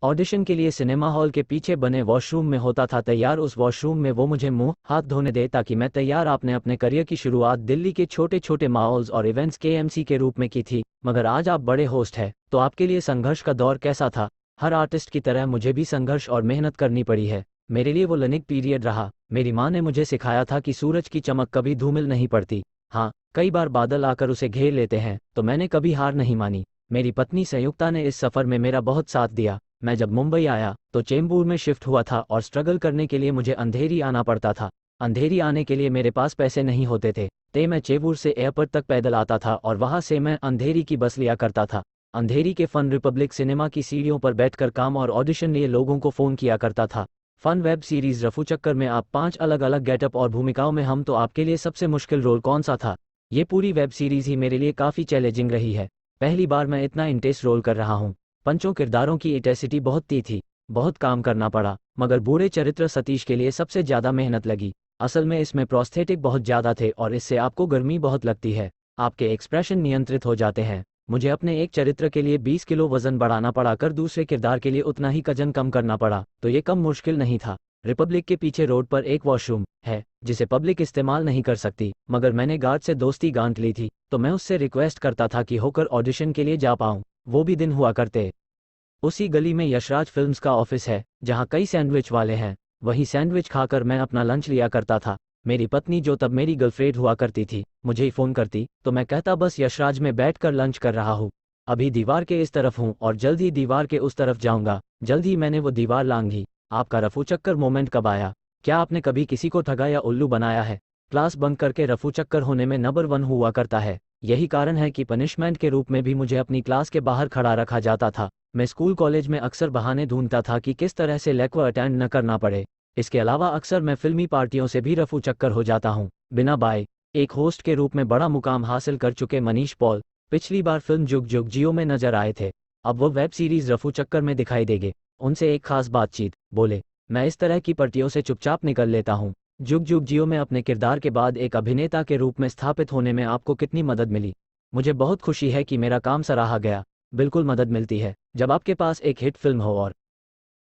Audition के लिए cinema hall के पीछे बने वॉशरूम में होता था तैयार। उस वॉशरूम में वो मुझे मुंह हाथ धोने दे ताकि मैं तैयार। आपने अपने करियर की शुरुआत दिल्ली के छोटे छोटे मॉल्स और इवेंट्स के एमसी के रूप में की थी, मगर आज आप बड़े होस्ट हैं, तो आपके लिए संघर्ष का दौर कैसा था? हर आर्टिस्ट की तरह मुझे भी संघर्ष और मेहनत करनी पड़ी है। मेरे लिए वो लर्निंग पीरियड रहा। मेरी माँ ने मुझे सिखाया था कि सूरज की चमक कभी धूमिल नहीं पड़ती। हाँ, कई बार बादल आकर उसे घेर लेते हैं, तो मैंने कभी हार नहीं मानी। मेरी पत्नी संयुक्ता ने इस सफ़र में मेरा बहुत साथ दिया। मैं जब मुंबई आया तो चेंबूर में शिफ्ट हुआ था और स्ट्रगल करने के लिए मुझे अंधेरी आना पड़ता था। अंधेरी आने के लिए मेरे पास पैसे नहीं होते थे, तो मैं चेंबूर से एयरपोर्ट तक पैदल आता था और वहां से मैं अंधेरी की बस लिया करता था। अंधेरी के फन रिपब्लिक सिनेमा की सीढ़ियों पर बैठकर काम और ऑडिशन लिए लोगों को फ़ोन किया करता था। फन वेब सीरीज रफू चक्कर में आप 5 अलग अलग गेटअप और भूमिकाओं में हम, तो आपके लिए सबसे मुश्किल रोल कौन सा था? ये पूरी वेब सीरीज ही मेरे लिए काफ़ी चैलेंजिंग रही है। पहली बार मैं इतना इंटेंस रोल कर रहा हूँ। पंचों किरदारों की इंटेंसिटी बहुत थी, बहुत काम करना पड़ा, मगर बूढ़े चरित्र सतीश के लिए सबसे ज़्यादा मेहनत लगी। असल में इसमें प्रोस्थेटिक बहुत ज़्यादा थे और इससे आपको गर्मी बहुत लगती है, आपके एक्सप्रेशन नियंत्रित हो जाते हैं। मुझे अपने एक चरित्र के लिए 20 किलो वजन बढ़ाना पड़ा कर दूसरे किरदार के लिए उतना ही वजन कम करना पड़ा, तो ये कम मुश्किल नहीं था। रिपब्लिक के पीछे रोड पर एक वॉशरूम है जिसे पब्लिक इस्तेमाल नहीं कर सकती, मगर मैंने गार्ड से दोस्ती गांठ ली थी, तो मैं उससे रिक्वेस्ट करता था कि होकर ऑडिशन के लिए जा पाऊँ। वो भी दिन हुआ करते। उसी गली में यशराज फिल्म्स का ऑफिस है जहाँ कई सैंडविच वाले हैं। वही सैंडविच खाकर मैं अपना लंच लिया करता था। मेरी पत्नी, जो तब मेरी गर्लफ्रेंड हुआ करती थी, मुझे ही फ़ोन करती तो मैं कहता बस यशराज में बैठकर लंच कर रहा हूँ, अभी दीवार के इस तरफ हूँ और जल्द ही दीवार के उस तरफ जाऊँगा। जल्द ही मैंने वो दीवार लांघी। आपका रफू चक्कर मोमेंट कब आया? क्या आपने कभी किसी को ठगा या उल्लू बनाया है? क्लास बंक करके रफू चक्कर होने में नंबर 1 हुआ करता है। यही कारण है कि पनिशमेंट के रूप में भी मुझे अपनी क्लास के बाहर खड़ा रखा जाता था। मैं स्कूल कॉलेज में अक्सर बहाने ढूंढता था कि किस तरह से लेक्चर अटेंड न करना पड़े। इसके अलावा अक्सर मैं फिल्मी पार्टियों से भी रफू चक्कर हो जाता हूँ। बिना बाय एक होस्ट के रूप में बड़ा मुकाम हासिल कर चुके मनीष पॉल पिछली बार फिल्म जुग जुग जियो में नजर आए थे। अब वो वेब सीरीज रफू चक्कर में दिखाई देंगे। उनसे एक खास बातचीत। बोले, मैं इस तरह की पार्टियों से चुपचाप निकल लेता हूँ। जुग जुग जियो में अपने किरदार के बाद एक अभिनेता के रूप में स्थापित होने में आपको कितनी मदद मिली? मुझे बहुत खुशी है कि मेरा काम सराहा गया। बिल्कुल मदद मिलती है जब आपके पास एक हिट फिल्म हो और